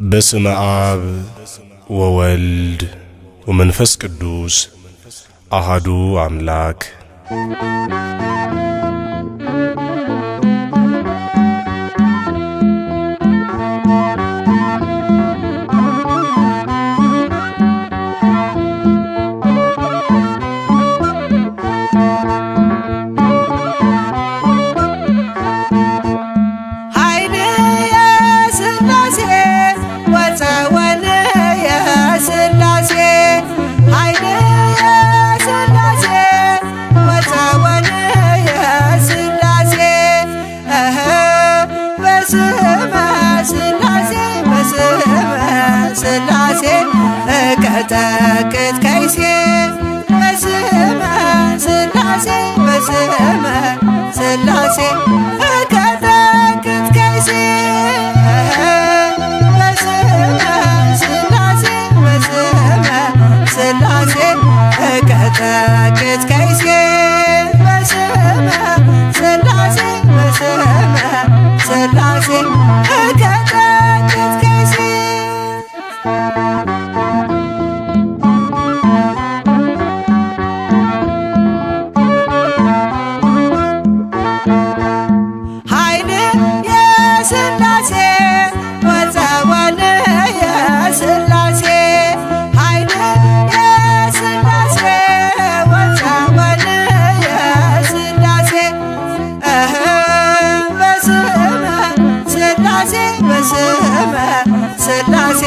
በስመ አብ ወወልድ ወመንፈስ ቅዱስ አሐዱ አምላክ ቀጠቅጥ ከይሴ በስመ ሥላሴ በስመ ሥላሴ ቀጠቅጥ ከይሴ በስመ ሥላሴ በስመ ሥላሴ ቀጠቅጥ ከይሴ በስመ ሥላሴ በስመ ሥላሴ ቀጠቅጥ ከይሴ ሥላሴ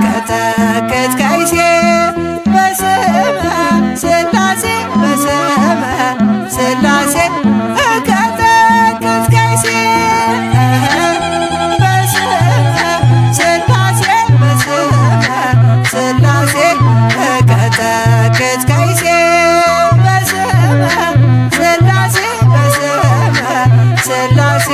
ቀጠቅጥ ከይሴ በስመ ሥላሴ በስመ ሥላሴ ቀጠቅጥ ከይሴ በስመ ሥላሴ በስመ ሥላሴ ቀጠቅጥ ከይሴ በስመ ሥላሴ በስመ ሥላሴ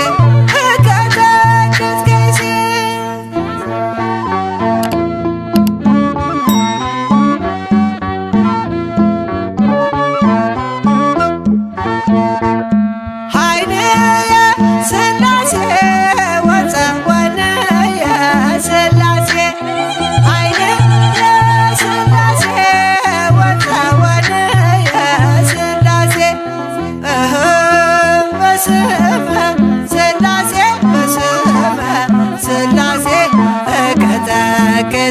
ቀጠቅጥ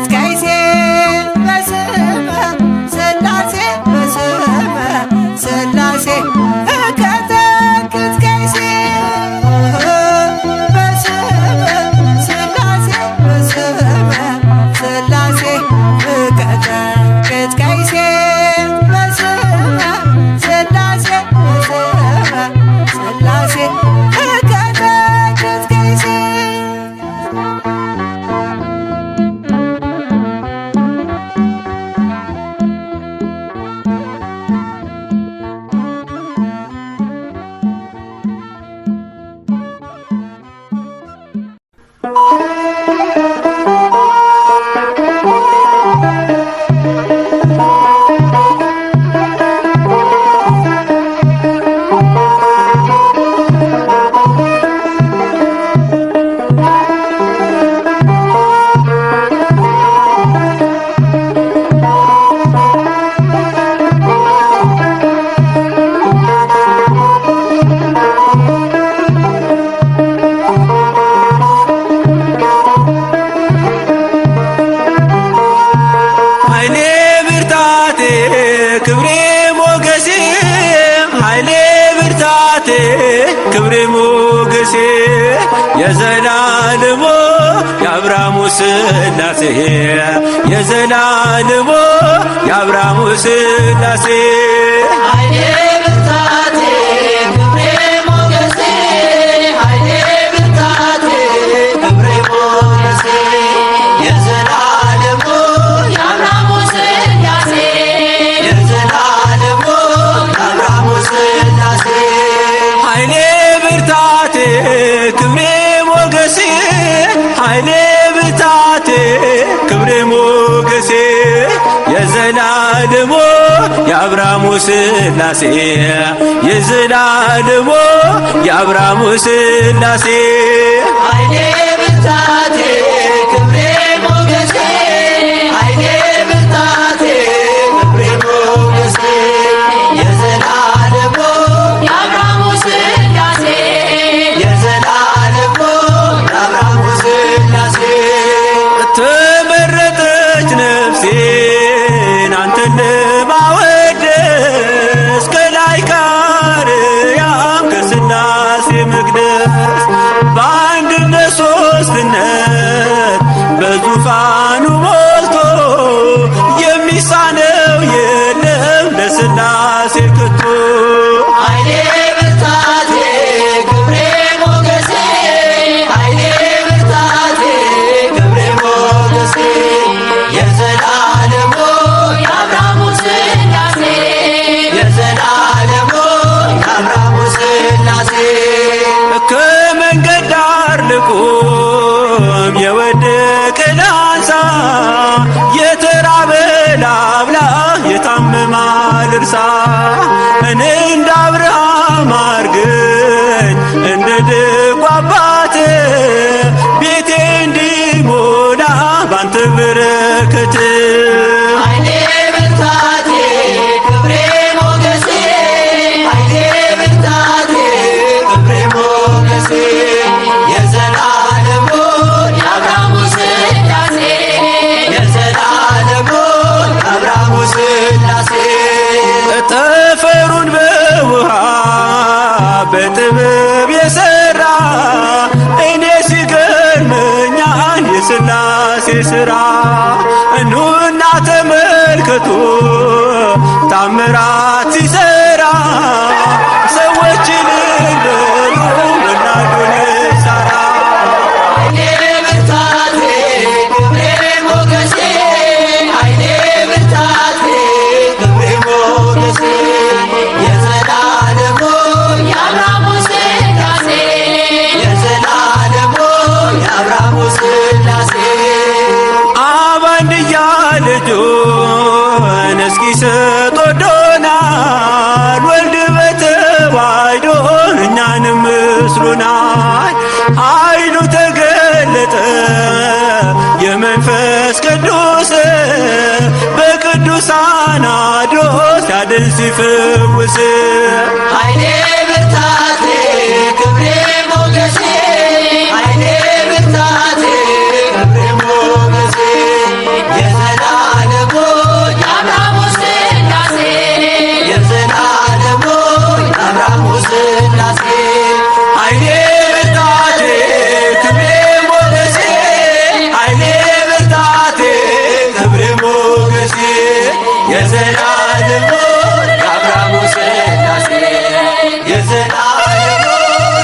ከይሴ በስመ ሥላሴ በስመ ሥላሴ ቀጠቅጥ ከይሴ በስመ ሥላሴ በስመ ሥላሴ ቀጠቅጥ ከይሴ በስመ ሥላሴ በስመ ሥላሴ ቀጠቅጥ ከይሴ ክብሬ ሞገሴ የዘላለሙ የአብርሃሙ ሥላሴ የዘላለሙ የአብርሃሙ ሥላሴ ኃይሌ ብርታቴ ክብሬ ሞገሴ ኃይሌ ብርታቴ ክብሬ ሞገሴ የዘላለሙ የአብርሃሙ ሥላሴ የዘላለሙ የአብርሃሙ ሥላሴ ኃይሌ ብርታቴ ክብሬ ሞገሴ ኃይሌ ብርታቴ ክብሬ ሞገሴ የዘላለሙ የአብርሃሙ ሥላሴ የዘላለሙ የአብርሃሙ ሥላሴ ኃይሌ ብርታቴ ክብሬ ሞገሴን አንተን ለማወደስ ከላይ ከአርያም ከሥላሴ መቅደስ በአንድነት ሦስትነት በዙፋኑ ሞልቶ የሚሳነው የለም ለሥላሴ ከቶ። ኃይሌ ብርታቴ ክብሬ ሞገሴ ኃይሌ ብርታቴ ክብሬ ሞገሴ የዘላለሙ የአብርሃሙ ሥላሴ የዘላለሙ የአብርሃሙ ሥላሴ ከመንገድ ዳር ልቁም የወደቀ ላንሳ የተራበ ላብላ የታመመ ልርሳ እኔ እንደ አብርሃም አርገኝ እንደ ደጉ አባት ቤቴ እንዲሞላ ባንተ በረከት። ኃይሌ ብርታቴ ክብሬ ሞገሴ ኃይሌ ብርታቴ ክብሬ ሞገሴ የዘላለሙ የአብርሃሙ ሥላሴ የዘላለሙ የአብርሃሙ ሥላሴ ጠፈሩን በውሃ በጥበብ የሠራ እኔ ሲገርመኛል የሥላሴ ሥራ። እኑና ተመልከቱ ታምራት ሲሠራ ሰዎችን በሉ ወላዱን ሳራ። ኃይሌ ብርታቴ ክብሬ ሞገሴ ኃይሌ ብርታቴ ክብሬ ሞገሴ የዘላለሙ የአብርሃሙ ሥላሴ የዘላለሙ የአብርሃሙ ሥላሴ አብ አንድያ ልጁን እስኪሰጥ ወዶናል። ወልድ በተዋሕዶ እኛንም መስሎናል። ኃይሉ ተገለጠ የመንፈስ ቅዱስ በቅዱሳን አድሮ ሲያድን ሲፈውስ። ኃይሌ ብርታቴ ክብሬ ሞገሴ ኃይሌ ብርታቴ ክብሬ ሞገሴ የዘላለሙ የአብርሃሙ ሥላሴ የዘላለሙ የአብርሃሙ ሥላሴ ኃይሌ ብርታቴ ክብሬ ሞገሴ ኃይሌ ብርታቴ ክብሬ ሞገሴ የዘላለሙ የአብርሃሙ ሥላሴ የዘላለሙ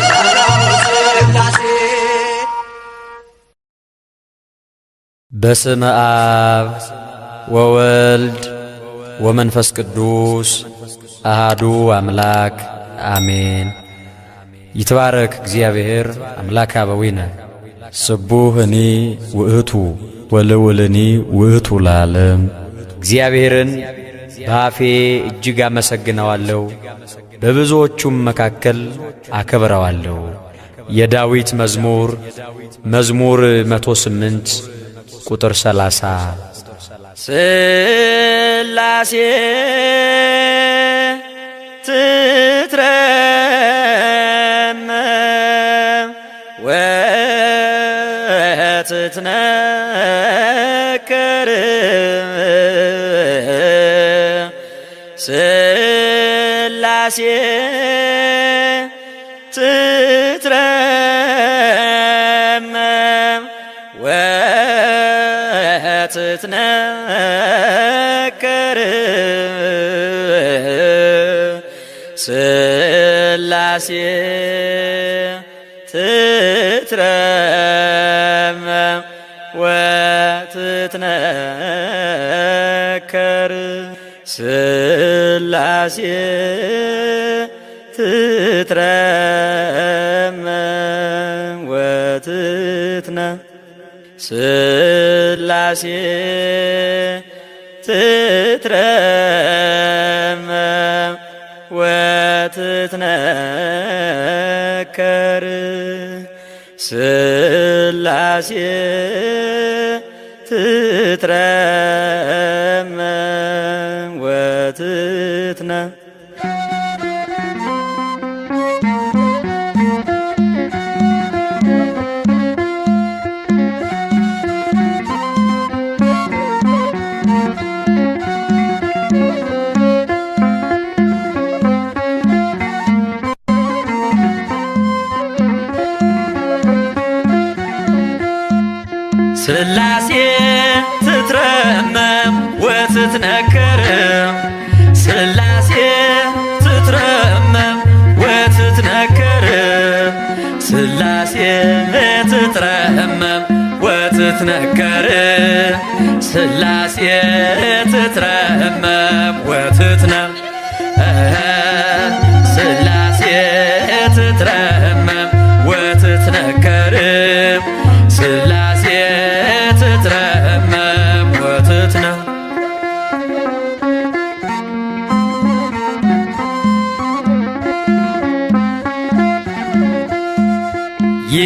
የአብርሃሙ ሥላሴ። በስመ አብ ወወልድ ወመንፈስ ቅዱስ አሃዱ አምላክ አሜን። ይትባረክ እግዚአብሔር አምላከ አበዊነ ስቡህኒ ውእቱ ወልውልኒ ውእቱ ለዓለም። እግዚአብሔርን በአፌ እጅግ አመሰግነዋለሁ፣ በብዙዎቹም መካከል አከብረዋለሁ። የዳዊት መዝሙር መዝሙር 108 ቁጥር 30 ሥላሴ ትትረመም ወትትነከር ሥላሴ ትትረመም ወትትነከር ሥላሴ ትትረመም ወትትነከር ሥላሴ ትትረመም ወትትነ ሥላሴ ትትረመም ወትትነከር ሥላሴ ትትረመም ወትትነ ሥላሴ ትትረመም ወትትነከር ሥላሴ ትትረመም ወትትነከር ሥላሴ ትትረመም ወትትነከር ሥላሴ ትትረመም ወትትነከር ሥላሴ ትትረመም ወትትነከር ሥላሴ ትትረመም ወትትነከር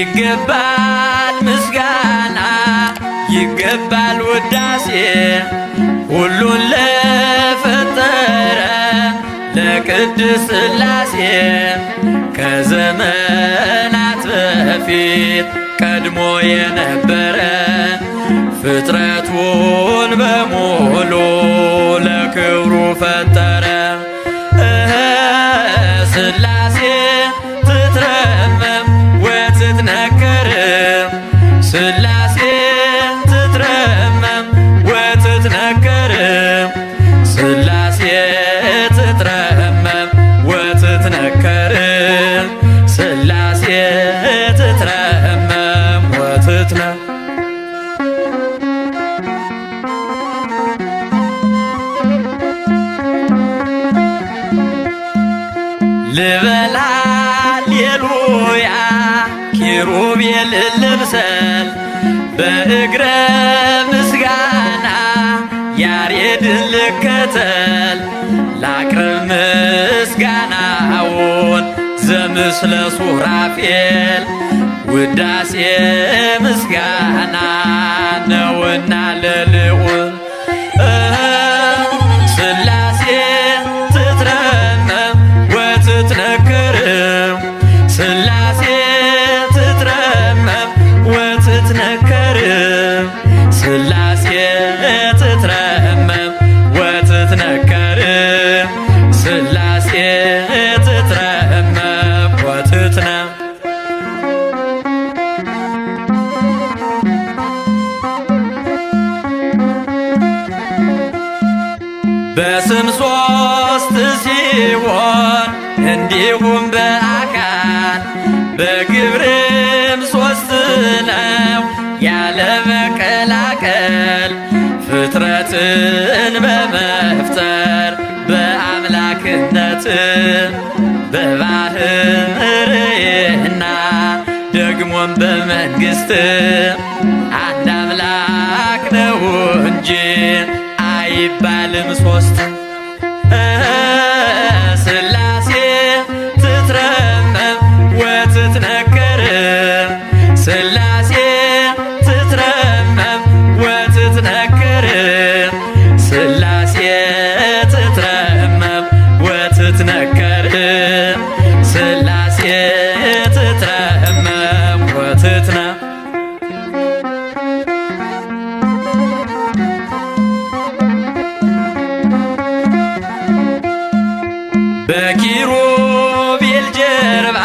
ይገባል ምስጋና ይገባል ውዳሴ ሁሉን ለፈጠረ ለቅድስት ሥላሴ ከዘመናት በፊት ቀድሞ የነበረ ፍጥረቱን በሙሉ ለክብሩ ፈጠረ። ሥላሴ ትትረመም ወትትነከር ሥላሴ ትትረመም ወትትነከር ሥላሴ ትትረመም ወትትነከር ሥላሴ ትትረመም ወትትነከር ልበላ ሌሉያ ኪሩቤል ልብሰል በእግረ ምስጋና ያሬድን ልከተል ላቅርብ ምስጋናውን ዘምስለ ሱራፌል ውዳሴ ምስጋና ነውና ለልዑል ሥላሴ ትትረመም ወትትነከር ሥላሴ ትትረመም ወትትነከር ሥላሴ ትትረመም ወትትነከር ሥላሴ ትትረመም ወትትነከር በስም ሦስት ሲሆን እንዲሁም በአካል በግብርም ሦስት ነው ያለ መቀላቀል ፍጥረትን በመፍጠር በአምላክነት በባህርይና ደግሞም በመንግሥት አንድ አምላክ ነው እንጂ አይባልም ሦስት። ሥላሴ ትትረመም ወትትነከር ሥላሴ ትትረመም ወትትነከር ሥላሴ ትትረመም ወትትነከር ሥላሴ ትትረመም ወትትነከር በኪሩቤል ጀርባ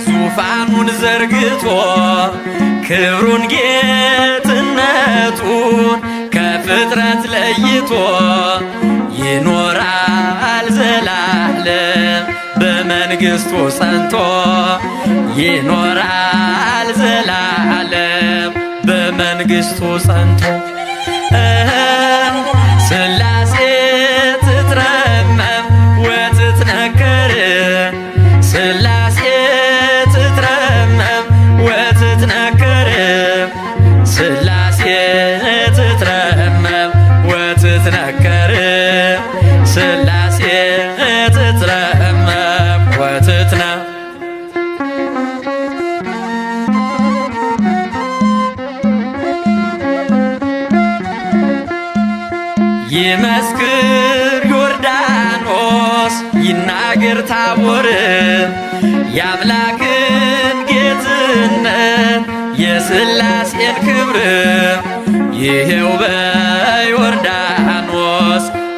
ዙፋኑን ዘርግቶ ክብሩን ጌትነቱን ከፍጥረት ለይቶ ይኖራል ዘላለም በመንግሥቱ ጸንቶ ይኖራል ዘላለም በመንግሥቱ ጸንቶ ሥላሴ ትትረመም ወትትነከር ሥላሴ ትትረመም ወትትነከር ሥላሴ ትትረመም ወትትነከር ሥላሴ ትትረመም ወትትነከር ይመስክር ዮርዳኖስ ይናገር ታቦር የአምላክን ጌትነት የሥላሴን ክብር ይሄው በዮርዳኖስ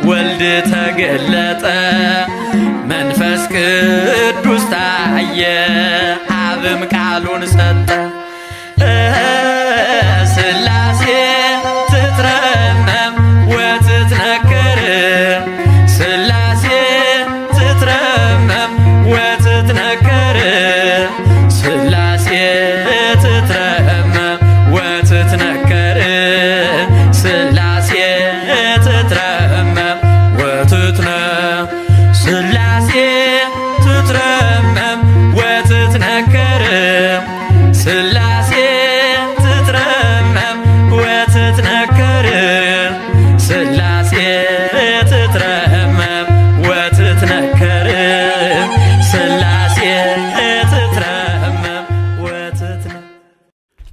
ወልድ ተገለጠ መንፈስ ቅዱስ ታየ አብም ቃሉን ሰጠ ሥላሴ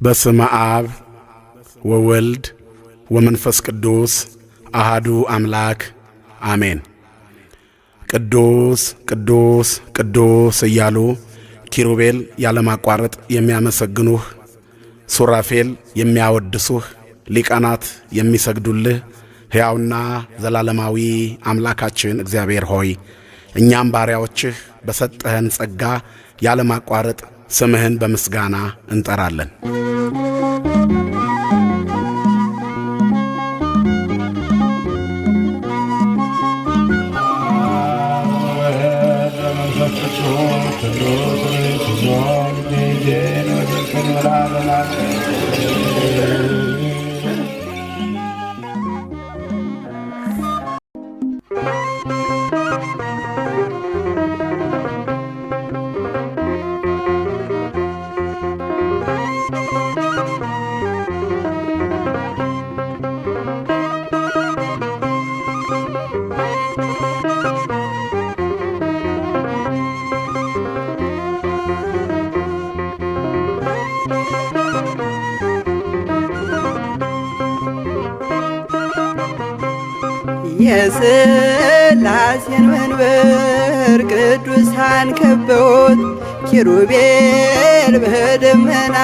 በስመ አብ ወወልድ ወመንፈስ ቅዱስ አሃዱ አምላክ አሜን። ቅዱስ ቅዱስ ቅዱስ እያሉ ኪሩቤል ያለማቋረጥ የሚያመሰግኑህ፣ ሱራፌል የሚያወድሱህ፣ ሊቃናት የሚሰግዱልህ ሕያውና ዘላለማዊ አምላካችን እግዚአብሔር ሆይ እኛም ባሪያዎችህ በሰጠህን ጸጋ ያለማቋረጥ ስምህን በምስጋና እንጠራለን። የሥላሴን መንበር ቅዱሳን ከበውት ኪሩቤል በደመና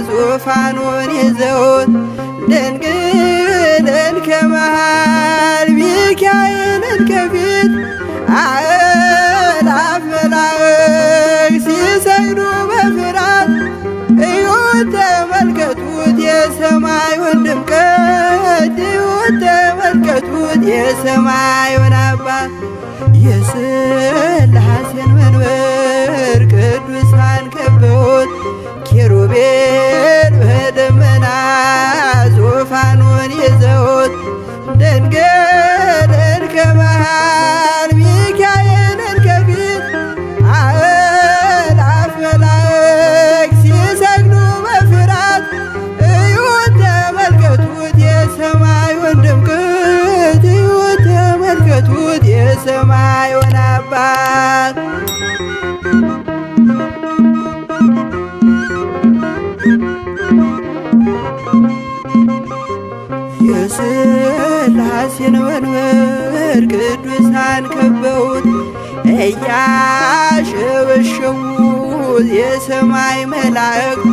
ዙፋኑን ይዘውት ድንግልን ከመሃል ሚካኤልን ከፊት አእላፍ መላእክት ሲሰግዱ በፍርሃት እዩት ተመልከቱት የሰማዩን ድምቀት እዩት ተመልከቱት የሰማዩን አባት የሥላሴን መንበር ቅዱሳን ከበውት ኪሩቤል በደመና ዙፋኑን ይዘውት ድንግልን ከመሃል ሚካኤልን ከፊት አእላፍ መላእክት ሲሰግዱ በፍርሃት እዩት ተመልከቱት የሰማዩን ድምቀት እዩት ተመልከቱት የሰማዩን አባት የሥላሴን መንበር ቅዱሳን ከበውት እያሸበሸቡት የሰማይ መላእክት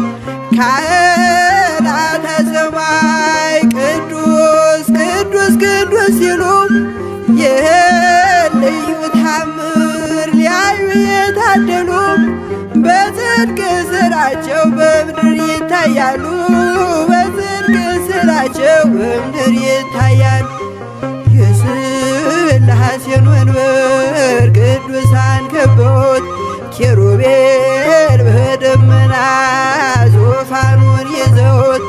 ካህናተ ሰማይ ቅዱስ ቅዱስ ቅዱስ ሲሉ ይህን ልዩ ታምር ሊያዩ የታደሉ በጽድቅ ሥራቸው በምድር ይታያሉ በጽድቅ ሥራቸው በምድር ይታያሉ። የሥላሴን መንበር ቅዱሳን ከበውት ኪሩቤል በደመና ዙፋኑን ይዘውት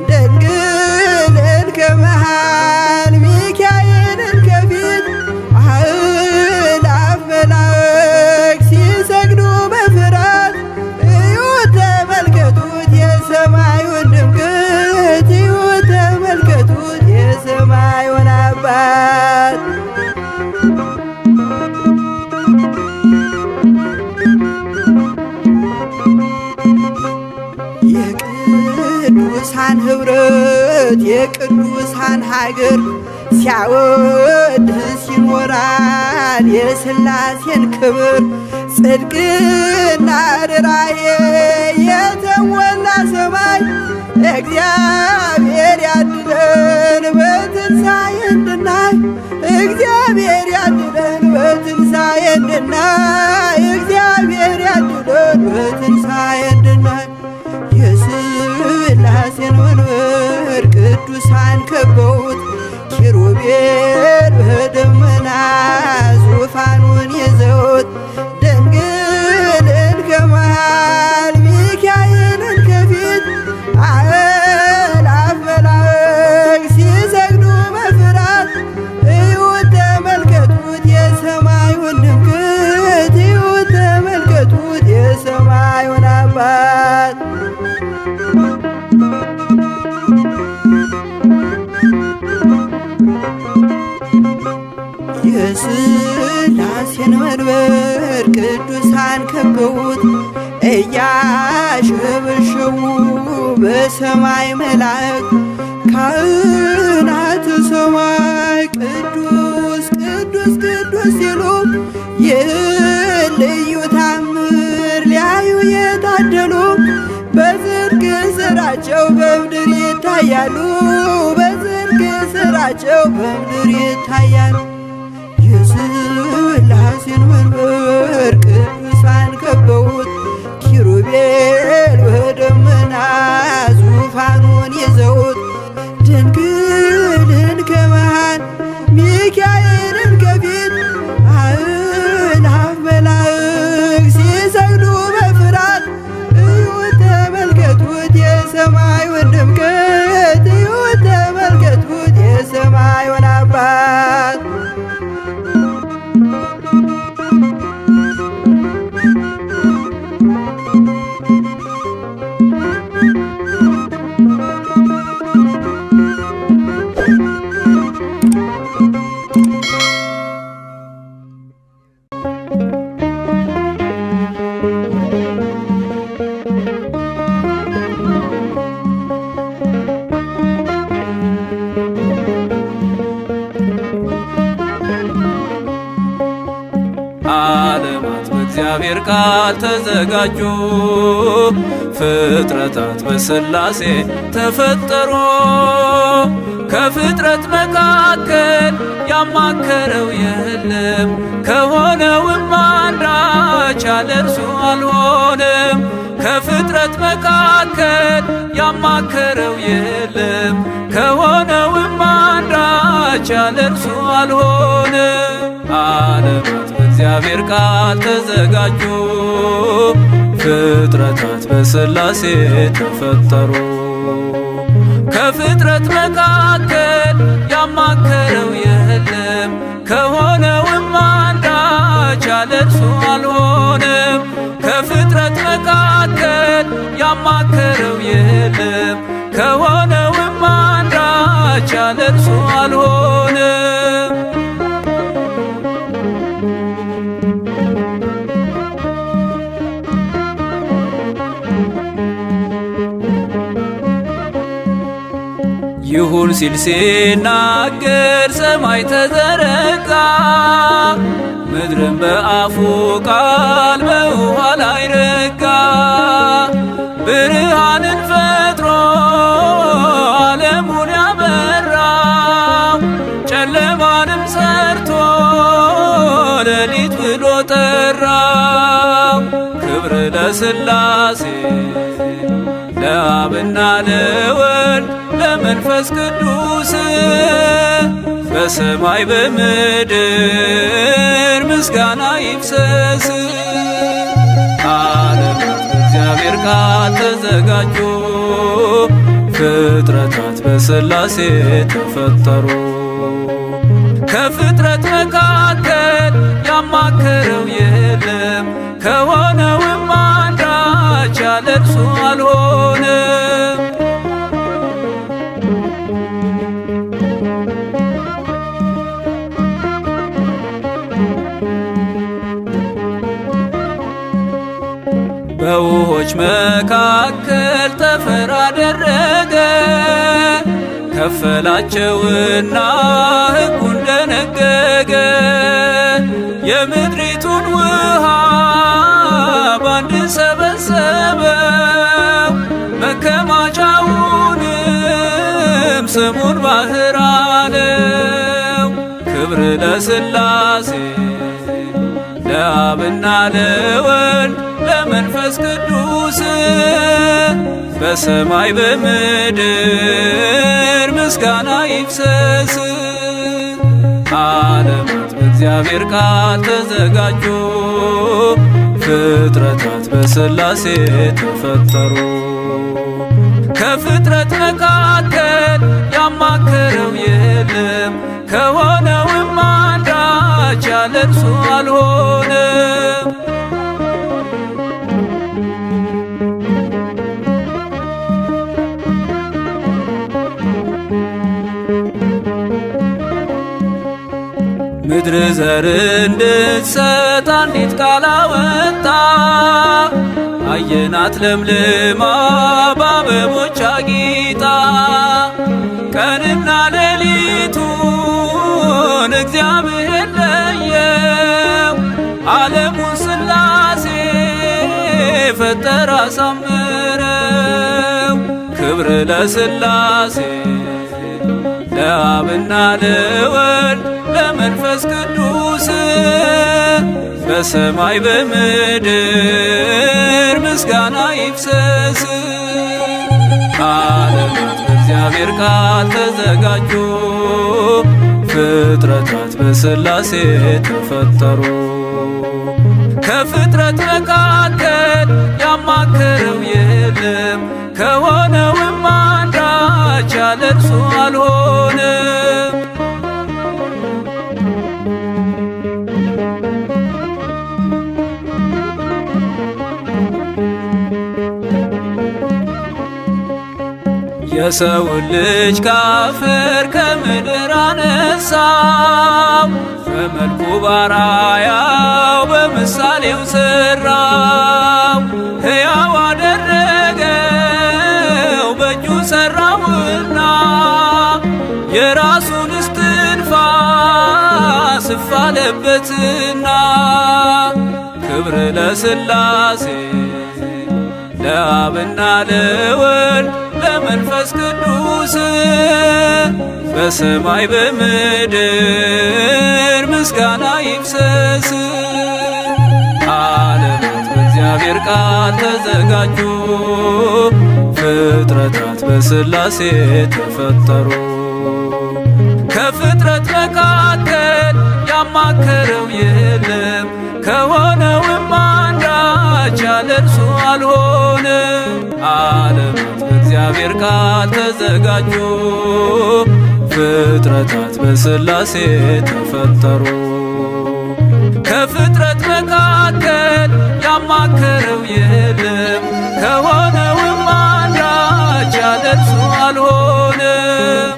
ድንግልን ከመሃል ሚካኤልን ከፊት አእላፍ መላእክት ሲሰግዱ በፍርሃት እዩት ተመልከቱት የሰማዩን ድምቀት እዩት ተመልከቱት የሰማዩን አባት የቅዱሳን ኅብረት የቅዱሳን ሀገር ሲያወድስ ይኖራል የሥላሴን ክብር ጽድቅና ርኅራኄ የተሞላ ሰማይ እግዚአብሔር ያድነን በትንሣኤ እንድናይ እግዚአብሔር ያድነን በትንሣኤ እንድናይ እግዚአብሔር ያድነን በትንሣኤ እንድናይ የሥላሴን መንበር ቅዱሳን ከበውት ኪሩቤል በደመና ዙፋኑን ይዘውት ድንግልን ከመሃል ሚካኤልን ከፊት አእላፍ መላእክት ሲሰግዱ በፍርሃት እዩት ተመልከቱት የሰማዩን ድምቀት እዩት ተመልከቱት የሰማዩን አባት የሥላሴን መንበር ቅዱሳን ከበውት እያሸበሸቡ በሰማይ መላእክት ካህናተ ሰማይ ቅዱስ ቅዱስ ቅዱስ ሲሉ የልዩ ታምር ሊያዩ የታደሉ በጽድቅ ስራቸው በምድር ይታያሉ በጽድቅ ስራቸው በምድር ይታያሉ። የሥላሴን መንበር ቅዱሳን ከበውት ኪሩቤል በደመና ዙፋኑን ይዘውት ድንግልን ከመሃል ሚካኤልን ከፊት አእላፍ መላእክት ሲሰግዱ በፍርሃት እዩት ተመልከቱት የሰማዩን ድምቀት እዩት ተመልከቱት የሰማዩን አባት ዓለማት በእግዚአብሔር ቃል ተዘጋጁ ፍጥረታት በሥላሴ ተፈጠሩ ከፍጥረት መካከል ያማከረው የለም ከሆነውም አንዳች ያለ እርሱ አልሆነም ከፍጥረት መካከል ያማከረው የለም ከሆነውም አንዳች ያለ እርሱ አልሆነም ዓለማት በእግዚአብሔር ቃል ተዘጋጁ ፍጥረታት በሥላሴ ተፈጠሩ ከፍጥረት መካከል ያማከረው የለም ከሆነውም አንዳች ያለ እርሱ አልሆነም ከፍጥረት መካከል ያማከረው የለም ከሆነውም አንዳች ያለ እርሱ አልሆነም ይሁን ሲል ሲናገር ሰማይ ተዘረጋ ምድርን በአፉ ቃል በውኃ ላይ ረጋ ብርሃንን ፈጥሮ ዓለሙን ያበራው ጨለማንም ሰርቶ ሌሊት ብሎ ጠራው ክብር ለሥላሴ ለአብና ለወልድ ለመንፈስ ቅዱስ በሰማይ በምድር ምስጋና ይፍሰስ ዓለማት በእግዚአብሔር ቃል ተዘጋጁ ፍጥረታት በሥላሴ ተፈጠሩ ከፍጥረት መካከል ያማከረው የለም ከሆነውም አንዳች ያለ እርሱ አልሆነም በውኆች መካከል ጠፈር አደረገ ከፈላቸውና ሕጉን ደነገገ የምድሪቱን ውሃ ባንድ ሰበሰበው መከማቻውንም ስሙን ባሕር አለው ክብር ለሥላሴ ለአብና ለወልድ ለመንፈስ ቅዱስ በሰማይ በምድር ምስጋና ይፍሰስ ዓለማት በእግዚአብሔር ቃል ተዘጋጁ ፍጥረታት በሥላሴ ተፈጠሩ ከፍጥረት መካከል ያማከረው የለም ከሆነውም አንዳች ያለ እርሱ አልሆነም ምድር ዘር እንድትሰጥ አንዲት ቃል አወጣ። አየናት ለምልማ በአበቦች አጊጣ። ቀንና ሌሊቱን እግዚአብሔር ለየው። ዓለሙን ሥላሴ ፈጠረ አሳምረው። ክብር ለሥላሴ ለአብና ለወልድ ለመንፈስ ቅዱስ በሰማይ በምድር ምስጋና ይፍሰስ። ዓለማት በእግዚአብሔር ቃል ተዘጋጁ፣ ፍጥረታት በሥላሴ ተፈጠሩ። ከፍጥረት መካከል ያማከረው የለም፣ ከሆነውም አንዳች ያለ እርሱ አልሆነም። የሰውን ልጅ ካፈር ከምድር አነሳው። በመልኩ ባራያው በምሳሌው ሰራው። ሕያው አደረገው በእጁ ሰራውና የራሱን እስትንፋስ እፍ አለበትና። ክብር ለሥላሴ ለአብና ለወልድ ለመንፈስ ቅዱስ በሰማይ በምድር ምስጋና ይፍሰስ። ዓለማት በእግዚአብሔር ቃል ተዘጋጁ፣ ፍጥረታት በሥላሴ ተፈጠሩ። ከፍጥረት መካከል ያማከረው የለም፣ ከሆነውም አንዳች ያለ እርሱ አልሆነም። ዓለማት በእግዚአብሔር ቃል ተዘጋጁ፣ ፍጥረታት በሥላሴ ተፈጠሩ። ከፍጥረት መካከል ያማከረው የለም፣ ከሆነውም አንዳች ያለ እርሱ አልሆነም።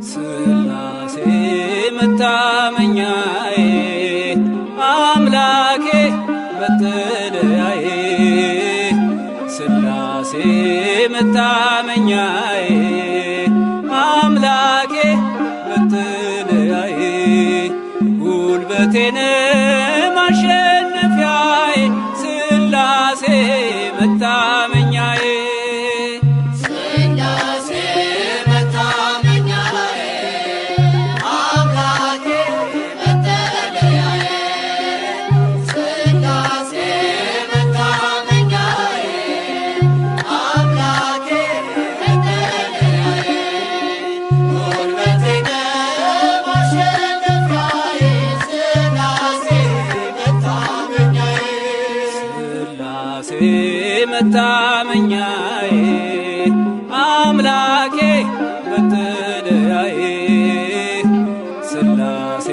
ሥላሴ መታመኛዬ አምላኬ መጠለያዬ። ሥላሴ መታመኛዬ አምላኬ መጠለያዬ። ጉልበቴን ማሸነፊያዬ ሥላሴ መታመኛዬ። መታመኛዬ አምላኬ መጠለያዬ። ሥላሴ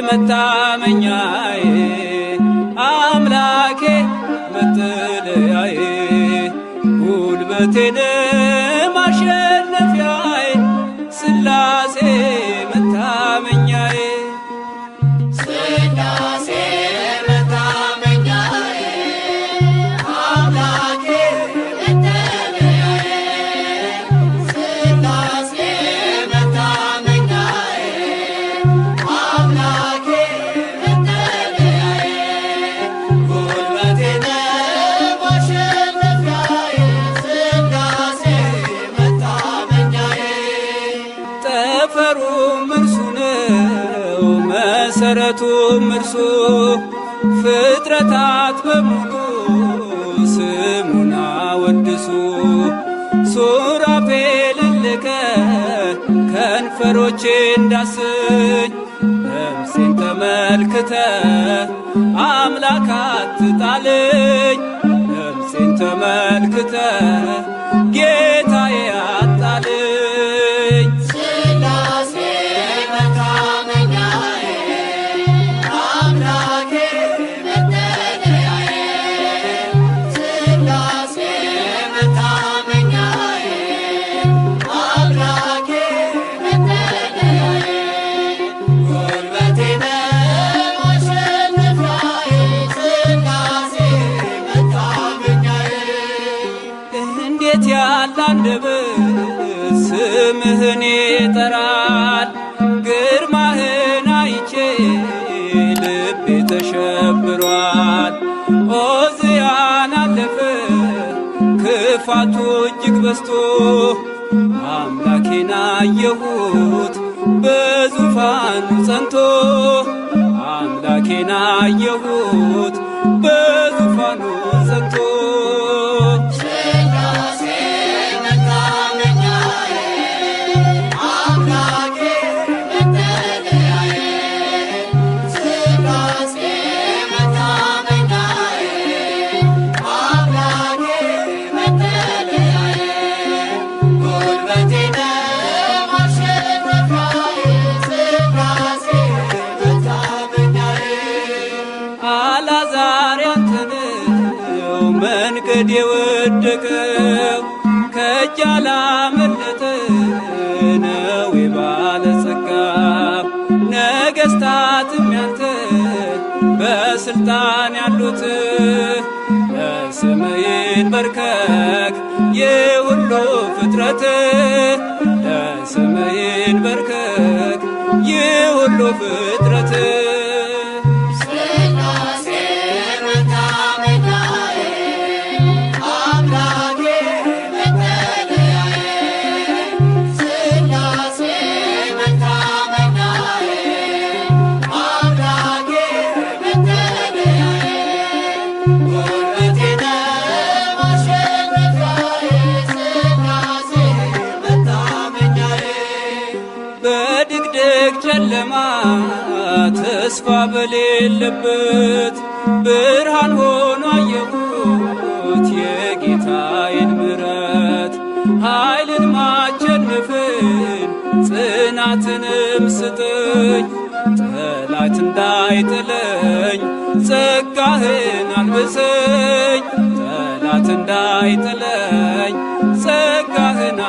መታመኛዬ አምላኬ መጠለያዬ። ጉልበቴን ማሸነፊያዬ ሥላሴ መታመኛዬ። ሥላሴ መሰረቱም እርሱ ፍጥረታት በሙሉ ስሙን አወድሱ። ሱራፌልን ልከ ከንፈሮቼን ዳስኝ ነፍሴን ተመልክተ አምላክ አትጣልኝ። ነፍሴን ተመልክተ ጌታዬ አጣልኝ። ሥላሴ መታመኛዬ አምላኬ መጠለያዬ ሥላሴ መታመኛዬ አምላኬ መጠለያዬ ጉልበቴ ማሸነፊያዬ ሥላሴ መታመኛዬ እንዴት ያለ አንደበት ስምህን ይጠራል። ግርማህን አይቼ ልቤ ተሸብሯል። ዖዝያን አለፈ ክፋቱ እጅግ በዝቶ አምላኬን አየሁት በዙፋኑ ጸንቶ። አምላኬን አየሁት በዙፋኑ ጸንቶ። ሥላሴ መታመኛዬ አምላኬ መጠለያዬ ሥላሴ መታመኛዬ አምላኬ መጠለያዬ ጉልበቴ ማሸነፊያዬ ሥላሴ መታመኛዬ አልዓዛር ያንተ ነው መንገድ የወደቀው ከእጅ አላመለጠ ነው የባለጸጋ። ነገሥታትም ያንተ በስልጣን ያሉት ለስምህ ይንበርከክ የሁሉ ፍጥረት። ለስምህ ይንበርከክ የሁሉ ፍጥረት። ሥላሴ መታመኛዬ አምላኬ መጠለያዬ ሥላሴ መታመኛዬ አምላኬ መጠለያዬ ጉልበቴ ማሸነፊያዬ ሥላሴ መታመኛዬ በድቅድቅ ጨለማ ተስፋ በሌለበት ብርሃን ሆኖ አየሁት የጌታዬን ምሕረት። ኃይልን ማቸነፍን ጽናትንም ስጠኝ ጠላት እንዳይጥለኝ ጸጋህን አልብሰኝ። ጠላት እንዳይጥለኝ ጸጋህን